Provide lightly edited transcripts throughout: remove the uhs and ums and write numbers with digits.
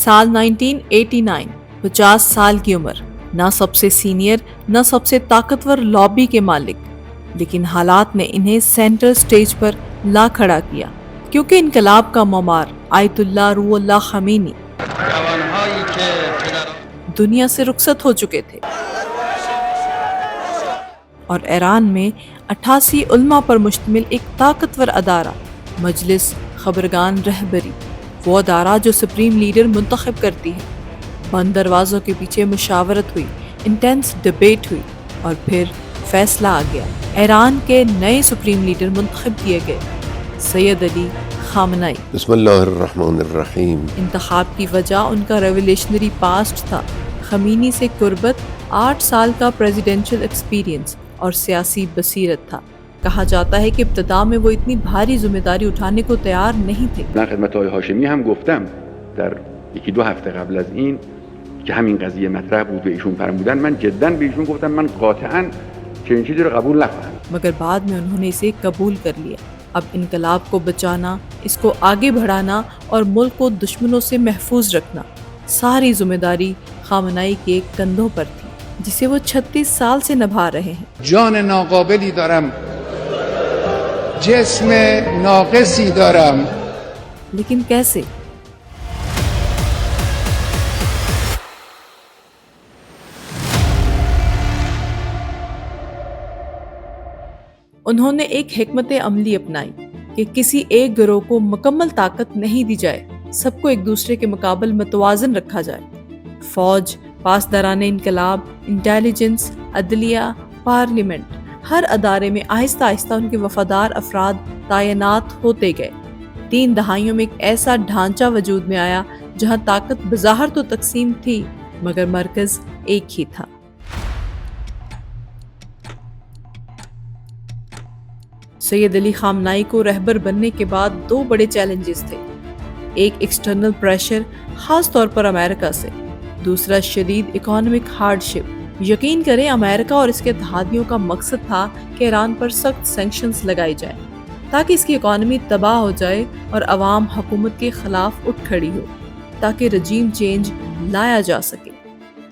साल 1989, 50 साल की उम्र, ना सबसे सीनियर ना सबसे ताकतवर लॉबी के मालिक, लेकिन हालात ने इन्हें सेंटर स्टेज पर ला खड़ा किया क्योंकि इनकलाब का ममार आयतुल्लाह रूहुल्लाह खमीनी दुनिया से रुखसत हो चुके थे और ईरान में 88 उल्मा पर मुश्तमिल एक ताकतवर अदारा मजलिस खबरगान रहबरी, वो अदारा जो सुप्रीम लीडर मुंतखब करती है, बंद दरवाज़ों के पीछे मुशावरत हुई, इंटेंस डिबेट हुई और फिर फैसला आ गया। ईरान के नए सुप्रीम लीडर मुंतखब किए गए, सैयद अली खामनाई। बिस्मिल्लाहिर्रहमानिर्रहीम। इंतखाब की वजह उनका रेवोल्यूशनरी पास्ट था, खमीनी से कुर्बत, 8 साल का प्रेसिडेंशियल एक्सपीरियंस और सियासी बसीरत था। कहा जाता है कि इब्तदा में वो इतनी भारी जिम्मेदारी उठाने को तैयार नहीं थे। من خدمت آقای هاشمی هم گفتم در یکی دو هفته قبل از این که همین قضیه مطرح بود و ایشون فرمودن، من جدا به ایشون گفتم من قاطعا چنین چیزی رو قبول نخواهم. मगर बाद में उन्होंने इसे कबूल कर लिया। अब इनकलाब को बचाना, इसको आगे बढ़ाना और मुल्क को दुश्मनों से महफूज रखना, सारी जिम्मेदारी खामनाई के कंधों पर थी, जिसे वो 36 साल से निभा रहे हैं। جان ناقابلی دارم، جسم ناقصی دارم. लेकिन कैसे؟ उन्होंने एक हिकमत अमली अपनाई कि किसी एक गिरोह को मुकम्मल ताकत नहीं दी जाए, सबको एक दूसरे के मुकाबले मतवाजन रखा जाए। फौज, पासदारान इनकलाब, इंटेलिजेंस, अदलिया, पार्लियामेंट, हर अदारे में आहिस्ता आहिस्ता उनके वफादार अफराद तैनात होते गए। 3 दहाइयों में एक ऐसा ढांचा वजूद में आया जहां ताकत बज़ाहिर तो तकसीम थी मगर मरकज एक ही था। सैयद अली खामनाई को रहबर बनने के बाद 2 बड़े चैलेंजेस थे। एक एक्सटर्नल प्रेशर, खास तौर पर अमेरिका से, दूसरा शदीद इकोनॉमिक हार्डशिप। यकीन करें, अमेरिका और इसके इत्तेहादियों का मकसद था कि ईरान पर सख्त सैंक्शंस लगाई जाए ताकि इसकी इकोनॉमी तबाह हो जाए और अवाम हुकूमत के खिलाफ उठ खड़ी हो, ताकि रजीम चेंज लाया जा सके।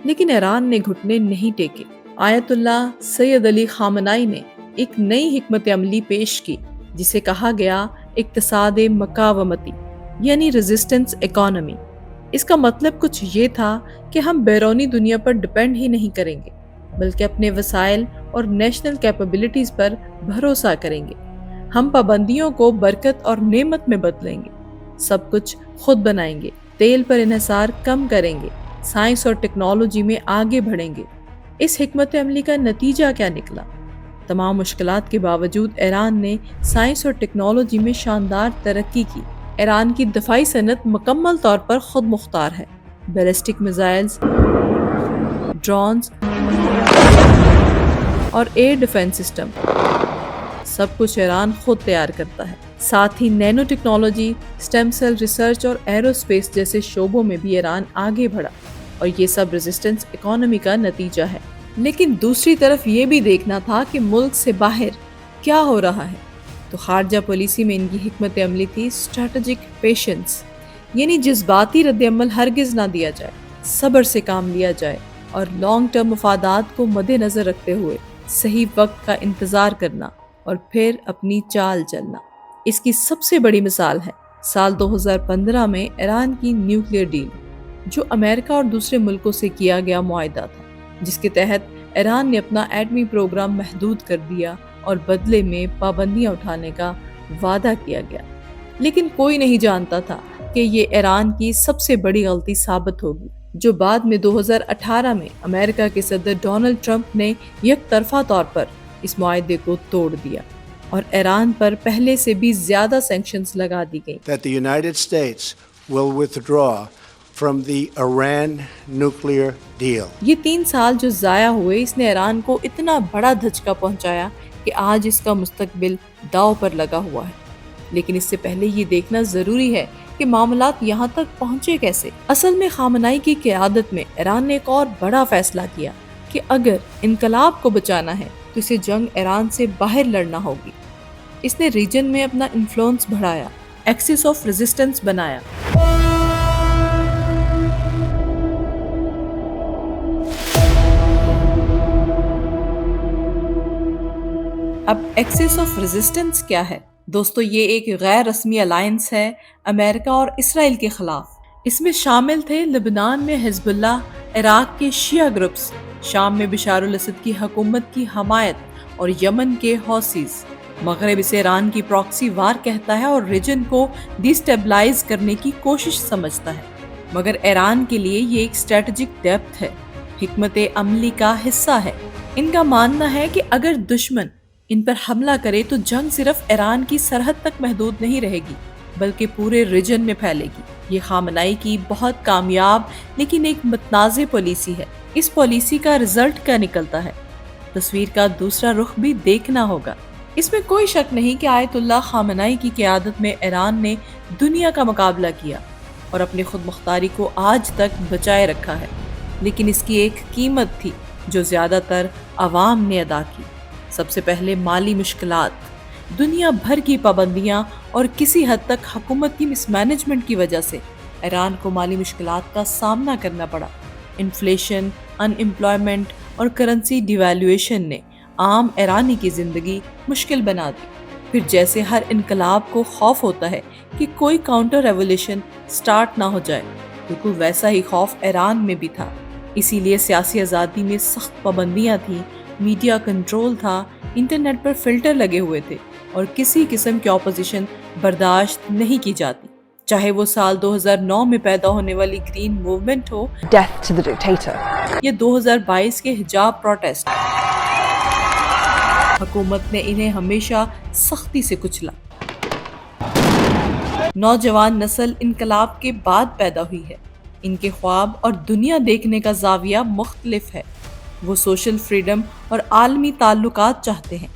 लेकिन ईरान ने घुटने नहीं टेके। आयतुल्लाह सैयद अली खामनाई ने एक नई हिकमत अमली पेश की जिसे कहा गया इक्तिसाद मकावमती, यानी रेजिस्टेंस इकोनॉमी। इसका मतलब कुछ ये था कि हम बैरूनी दुनिया पर डिपेंड ही नहीं करेंगे, बल्कि अपने वसाइल और नेशनल कैपेबिलिटीज पर भरोसा करेंगे। हम पाबंदियों को बरकत और नेमत में बदलेंगे, सब कुछ खुद बनाएंगे, तेल पर इन्हिसार कम करेंगे, साइंस और टेक्नोलॉजी में आगे बढ़ेंगे। इस हिकमत अमली का नतीजा क्या निकला? तमाम मुश्किलात के बावजूद ईरान ने साइंस और टेक्नोलॉजी में शानदार तरक्की की। ईरान की दफाई सनत मुकम्मल तौर पर खुद मुख्तार है। बैलिस्टिक मिसाइल्स, ड्रोन्स और एयर डिफेंस सिस्टम, सब कुछ ईरान खुद तैयार करता है। साथ ही nano technology, stem cell research और एरोस्पेस जैसे शोबों में भी ईरान आगे बढ़ा, और ये सब रेजिस्टेंस इकोनॉमी का नतीजा है। लेकिन दूसरी तरफ ये भी देखना था कि मुल्क से बाहर क्या हो रहा है, तो खारजा पॉलिसी में इनकी हिकमत अमली थी स्ट्रेटेजिक पेशेंस, यानी जज्बाती रद्द-ए-अमल हरगिज ना दिया जाए, सब्र से काम लिया जाए और लॉन्ग टर्म मफादात को मद्देनजर रखते हुए सही वक्त का इंतजार करना और फिर अपनी चाल चलना। इसकी सबसे बड़ी मिसाल है साल 2015 में ईरान की न्यूक्लियर डील, जो अमेरिका और दूसरे मुल्कों से किया गया मुआहदा था, जिसके तहत ईरान ने अपना एटमी प्रोग्राम महदूद कर दिया और बदले में पाबंदियां उठाने का वादा किया गया। लेकिन कोई नहीं जानता था कि ये ईरान की सबसे बड़ी गलती साबित होगी, जो बाद में 2018 में अमेरिका के सदर डोनाल्ड ट्रंप ने यकतरफा तौर पर इस मुआहदे को तोड़ दिया और ईरान पर पहले से भी ज्यादा सैंक्शंस लगा दी गई। That the United States will withdraw from the Iran nuclear deal. ये 3 साल जो जाया हुए, इसने ईरान को इतना बड़ा धचका पहुंचाया कि आज इसका मुस्तकबिल दांव पर लगा हुआ है। लेकिन इससे पहले ये देखना जरूरी है कि मामलात यहाँ तक पहुँचे कैसे। असल में खामनाई की क़यादत में ईरान ने एक और बड़ा फैसला किया कि अगर इनकलाब को बचाना है तो इसे जंग ईरान से बाहर लड़ना होगी। इसने रीजन में अपना इन्फ्लुएंस बढ़ाया, एक्सिस ऑफ रेजिस्टेंस बनाया اب ایکسس آف ریزسٹنس کیا ہے؟ دوستو، یہ ایک غیر رسمی الائنس ہے امریکہ اور اسرائیل کے خلاف۔ اس میں شامل تھے لبنان میں حزب اللہ، عراق کے شیعہ گروپس، شام میں بشار الاسد کی حکومت کی حمایت اور یمن کے حوثیز۔ مغرب اسے ایران کی پراکسی وار کہتا ہے اور ریجن کو ڈی سٹیبلائز کرنے کی کوشش سمجھتا ہے، مگر ایران کے لیے یہ ایک اسٹریٹجک ڈیپتھ ہے، حکمت عملی کا حصہ ہے۔ ان کا ماننا ہے کہ اگر دشمن ان پر حملہ کرے تو جنگ صرف ایران کی سرحد تک محدود نہیں رہے گی بلکہ پورے ریجن میں پھیلے گی۔ یہ خامنائی کی بہت کامیاب لیکن ایک متنازع پالیسی ہے۔ اس پالیسی کا رزلٹ کیا نکلتا ہے؟ تصویر کا دوسرا رخ بھی دیکھنا ہوگا۔ اس میں کوئی شک نہیں کہ آیت اللہ خامنائی کی قیادت میں ایران نے دنیا کا مقابلہ کیا اور اپنی خود مختاری کو آج تک بچائے رکھا ہے، لیکن اس کی ایک قیمت تھی جو زیادہ تر عوام نے ادا کی۔ سب سے پہلے مالی مشکلات، دنیا بھر کی پابندیاں اور کسی حد تک حکومت کی مس مینجمنٹ کی وجہ سے ایران کو مالی مشکلات کا سامنا کرنا پڑا۔ انفلیشن، ان امپلائمنٹ اور کرنسی ڈیویلیویشن نے عام ایرانی کی زندگی مشکل بنا دی۔ پھر جیسے ہر انقلاب کو خوف ہوتا ہے کہ کوئی کاؤنٹر ریولیوشن سٹارٹ نہ ہو جائے، بالکل ویسا ہی خوف ایران میں بھی تھا۔ اسی لیے سیاسی آزادی میں سخت پابندیاں تھیں، میڈیا کنٹرول تھا، انٹرنیٹ پر فلٹر لگے ہوئے تھے اور کسی قسم کی اپوزیشن برداشت نہیں کی جاتی، چاہے وہ سال 2009 میں پیدا ہونے والی green movement who Death to the dictator. یا 2022 کے حجاب پروٹیسٹ۔ حکومت نے انہیں ہمیشہ سختی سے کچلا۔ نوجوان نسل انقلاب کے بعد پیدا ہوئی ہے، ان کے خواب اور دنیا دیکھنے کا زاویہ مختلف ہے۔ وہ سوشل فریڈم اور عالمی تعلقات چاہتے ہیں،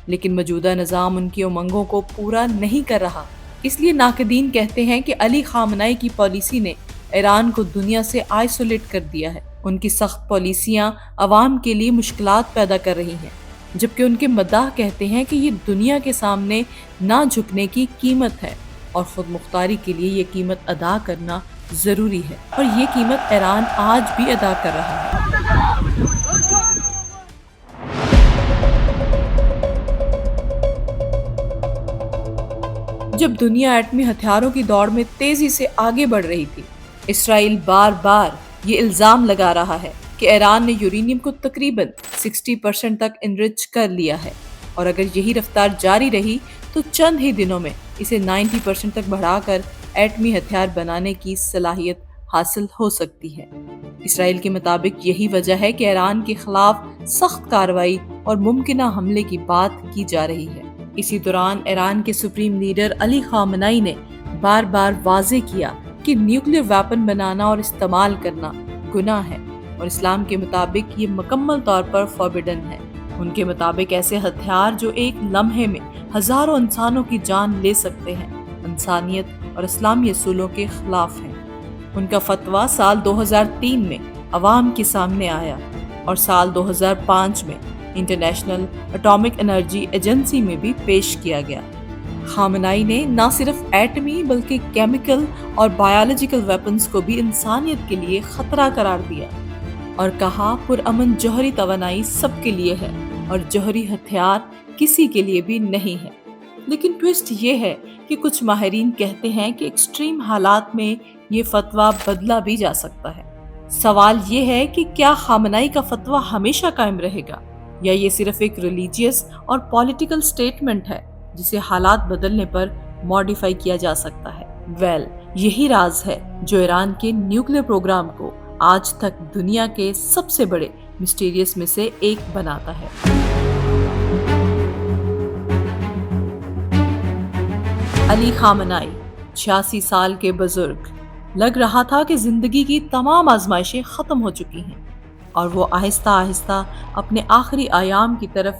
لیکن موجودہ نظام ان کی امنگوں کو پورا نہیں کر رہا۔ اس لیے ناقدین کہتے ہیں کہ علی خامنائی کی پالیسی نے ایران کو دنیا سے آئسولیٹ کر دیا ہے۔ ان کی سخت پالیسیاں عوام کے لیے مشکلات پیدا کر رہی ہیں، جبکہ ان کے مداح کہتے ہیں کہ یہ دنیا کے سامنے نہ جھکنے کی قیمت ہے اور خود مختاری کے لیے یہ قیمت ادا کرنا ضروری ہے، اور یہ قیمت ایران آج بھی ادا کر رہا ہے۔ جب دنیا ایٹمی ہتھیاروں کی دوڑ میں تیزی سے آگے بڑھ رہی تھی، اسرائیل بار بار یہ الزام لگا رہا ہے کہ ایران نے یورینیم کو تقریباً 60% تک انرچ کر لیا ہے، اور اگر یہی رفتار جاری رہی تو چند ہی دنوں میں اسے 90% تک بڑھا کر ایٹمی ہتھیار بنانے کی صلاحیت حاصل ہو سکتی ہے۔ اسرائیل کے مطابق یہی وجہ ہے کہ ایران کے خلاف سخت کارروائی اور ممکنہ حملے کی بات کی جا رہی ہے۔ اسی دوران ایران کے سپریم لیڈر علی خامنائی نے بار بار واضح کیا کہ نیوکلیر ویپن بنانا اور استعمال کرنا گناہ ہے اور اسلام کے مطابق یہ مکمل طور پر فوربڈن ہے۔ ان کے مطابق ایسے ہتھیار جو ایک لمحے میں ہزاروں انسانوں کی جان لے سکتے ہیں، انسانیت اور اسلامی اصولوں کے خلاف ہیں۔ ان کا فتویٰ سال 2003 میں عوام کے سامنے آیا اور سال 2005 میں انٹرنیشنل اٹامک انرجی ایجنسی میں بھی پیش کیا گیا۔ خامنائی نے نہ صرف ایٹمی بلکہ کیمیکل اور بایولوجیکل ویپنز کو بھی انسانیت کے لیے خطرہ قرار دیا اور کہا پرامن جوہری توانائی سب کے لیے ہے اور جوہری ہتھیار کسی کے لیے بھی نہیں ہے۔ لیکن ٹوسٹ یہ ہے کہ کچھ ماہرین کہتے ہیں کہ ایکسٹریم حالات میں یہ فتویٰ بدلا بھی جا سکتا ہے۔ سوال یہ ہے کہ کیا خامنائی کا فتویٰ ہمیشہ قائم رہے گا یا یہ صرف ایک ریلیجیس اور پولیٹیکل سٹیٹمنٹ ہے جسے حالات بدلنے پر ماڈیفائی کیا جا سکتا ہے؟ یہی راز ہے جو ایران کے نیوکلیر پروگرام کو آج تک دنیا کے سب سے بڑے مسٹیریس میں سے ایک بناتا ہے۔ علی خامنائی 86 سال کے بزرگ، لگ رہا تھا کہ زندگی کی تمام آزمائشیں ختم ہو چکی ہیں اور وہ آہستہ آہستہ اپنے آخری ایام کی طرف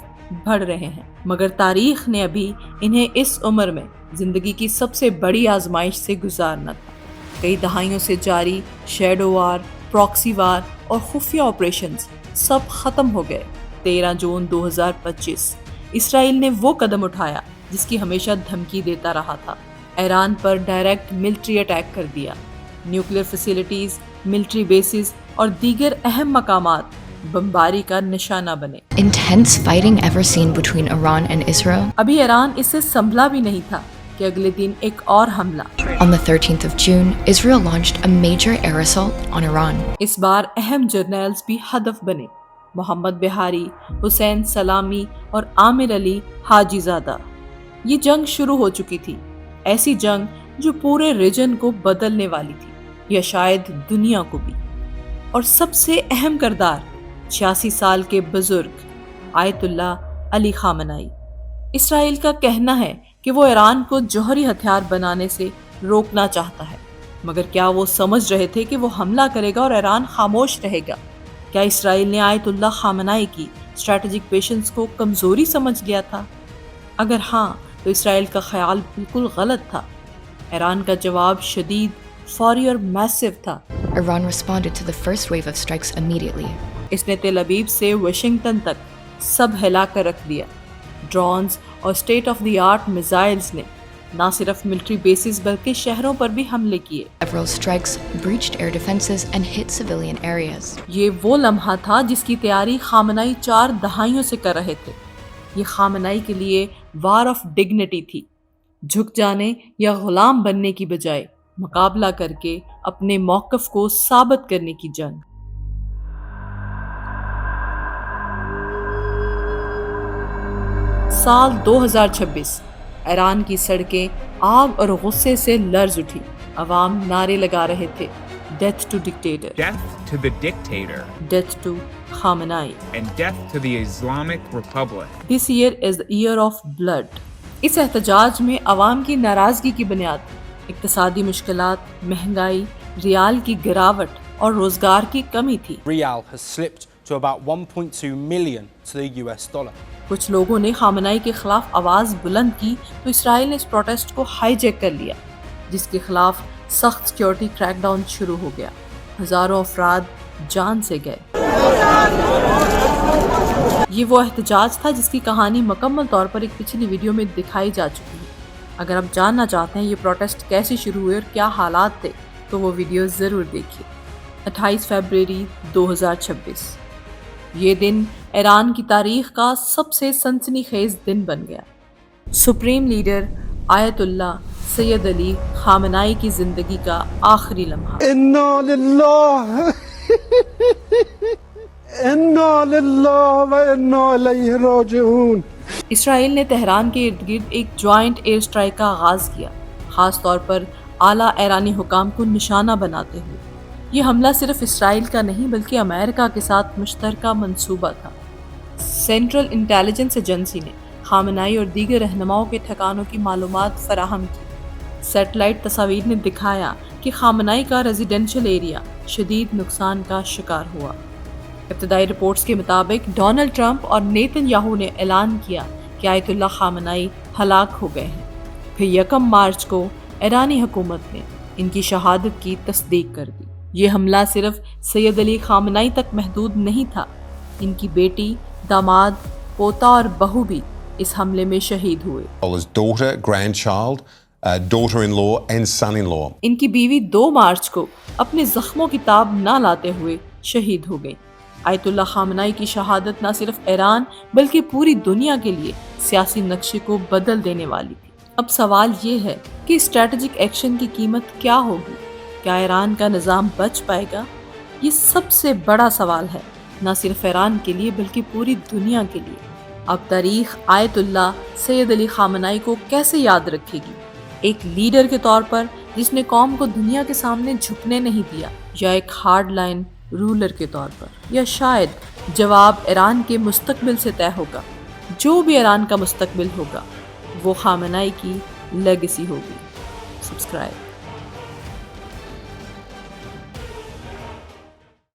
بڑھ رہے ہیں، مگر تاریخ نے ابھی انہیں اس عمر میں زندگی کی سب سے بڑی آزمائش سے گزارنا تھا۔ کئی دہائیوں سے جاری شیڈو وار، پراکسی وار اور خفیہ آپریشنز سب ختم ہو گئے۔ 13 جون 2025 اسرائیل نے وہ قدم اٹھایا جس کی ہمیشہ دھمکی دیتا رہا تھا۔ ایران پر ڈائریکٹ ملٹری اٹیک کر دیا۔ نیوکلیر فیسلٹیز، ملٹری بیسز اور دیگر اہم مقامات بمباری کا نشانہ بنے۔ Intense intense fighting ever seen between Iran and Israel. अभी ईरान इससे संभला भी नहीं था कि अगले दिन एक और हमला। On the 13th of June, Israel launched a major air assault on Iran. इस बार अहम जर्नल्स भी हदफ बने, मोहम्मद बिहारी, हुसैन सलामी और आमिर अली हाजीजादा। ये जंग शुरू हो चुकी थी, ऐसी जंग जो पूरे रीजन को बदलने वाली थी, या शायद दुनिया को भी। और सबसे अहम किरदार 86 साल के बुजुर्ग आयतुल्लाह अली खामनाई। इसराइल का कहना है कि वो ईरान को जौहरी हथियार बनाने से रोकना चाहता है, मगर क्या वो समझ रहे थे कि वो हमला करेगा और ईरान खामोश रहेगा? क्या इसराइल ने आयतुल्लाह खामनाई की स्ट्रैटेजिक पेशेंस को कमजोरी समझ लिया था? अगर हाँ, तो इसराइल का ख्याल बिल्कुल गलत था। ईरान का जवाब शदीद, फौरी और मैसिव था। Iran responded to the first wave of strikes immediately. इसने तेल अवीव से वाशिंगटन तक सब हिला कर रख दिया। ड्रोन्स और state of the art missiles ने ना सिर्फ मिलिट्री बेसिस बल्कि शहरों पर भी हमले किए। Several strikes breached air defenses and hit civilian areas. ये वो लम्हा था जिसकी तैयारी खामनाई 4 दहाइयों से कर रहे थे। ये खामनाई के लिए वार ऑफ डिग्निटी थी, झुक जाने या गुलाम बनने की बजाय मुकाबला करके अपने मौक़िफ़ को साबित करने की जंग। साल 2026, ईरान की सड़कें आग और गुस्से से लर्ज उठी। अवाम नारे लगा रहे थे, death to dictator, Death to the dictator death to Khamenei, and death to the Islamic Republic. This year is the year of blood. इस एहतजाज में अवाम की नाराजगी की बुनियाद इक्तिसादी मुश्किलात, महंगाई, रियाल की गिरावट और रोजगार की कमी थी। Rial has slipped to about 1.2 million to the US dollar. कुछ लोगों ने खामनाई के खिलाफ आवाज बुलंद की तो इसराइल ने इस प्रोटेस्ट को हाईजैक कर लिया, जिसके खिलाफ सख्त सिक्योरिटी क्रैकडाउन शुरू हो गया। हजारों अफराद जान से गए। ये वो एहतजाज था जिसकी कहानी मुकम्मल तौर पर एक पिछली वीडियो में दिखाई जा चुकी है। अगर आप जानना चाहते हैं ये प्रोटेस्ट कैसे शुरू हुए और क्या हालात थे, तो वो वीडियो ज़रूर देखिए। 28 फरवरी 2026, ये दिन ईरान की तारीख का सबसे सनसनीखेज दिन बन गया। Supreme leader Ayatollah Syed Ali खामनाई की ज़िंदगी का आखिरी लम्हा। इन्ना लिल्लाह व इन्ना इलैहि राजिऊन। इसराइल ने तेहरान के इर्द गिर्द एक जॉइंट एयर स्ट्राइक का आगाज़ किया, ख़ास तौर पर आला ईरानी हुकाम को निशाना बनाते हुए। ये हमला सिर्फ इसराइल का नहीं बल्कि अमेरिका के साथ मुश्तरका मंसूबा था। सेंट्रल इंटेलिजेंस एजेंसी ने खामनाई और दीगर रहनुमाओं के ठिकानों की मालूमात फराहम की। सैटेलाइट तस्वीर ने दिखाया कि खामनाई का रेजिडेंशियल एरिया शदीद नुकसान का शिकार हुआ। इब्तदाई रिपोर्ट्स के मुताबिक डोनाल्ड ट्रंप और नेतन्याहू ने ऐलान किया कि आयतुल्लाह खामनाई हलाक हो गए हैं। फिर 1 मार्च को ईरानी हुकूमत ने इनकी शहादत की तस्दीक कर दी। ये हमला सिर्फ सैयद अली खामनाई तक महदूद नहीं था, इनकी बेटी, दामाद, पोता और बहू भी इस हमले में शहीद हुए। His daughter, grandchild, daughter-in-law and son-in-law. इनकी बीवी 2 मार्च को अपने जख्मों की ताब ना लाते हुए शहीद हो गई। आयतुल्लाह खामनाई की शहादत न सिर्फ ईरान बल्कि पूरी दुनिया के लिए सियासी नक्शे को बदल देने वाली थी। अब सवाल ये है कि स्ट्रैटेजिक एक्शन की कीमत क्या होगी? क्या ईरान का निज़ाम बच पाएगा? ये सबसे बड़ा सवाल है, न सिर्फ ईरान के लिए बल्कि पूरी दुनिया के लिए। अब तारीख आयतुल्लाह सैयद अली खामनाई को कैसे याद रखेगी? एक लीडर के तौर पर जिसने कौम को दुनिया के सामने झुकने नहीं दिया, या एक हार्ड लाइन रूलर के तौर पर? या शायद जवाब ईरान के मुस्तकबिल से तय होगा। जो भी ईरान का मुस्तकबिल होगा वो खामनाई की लेगेसी होगी। सब्सक्राइब।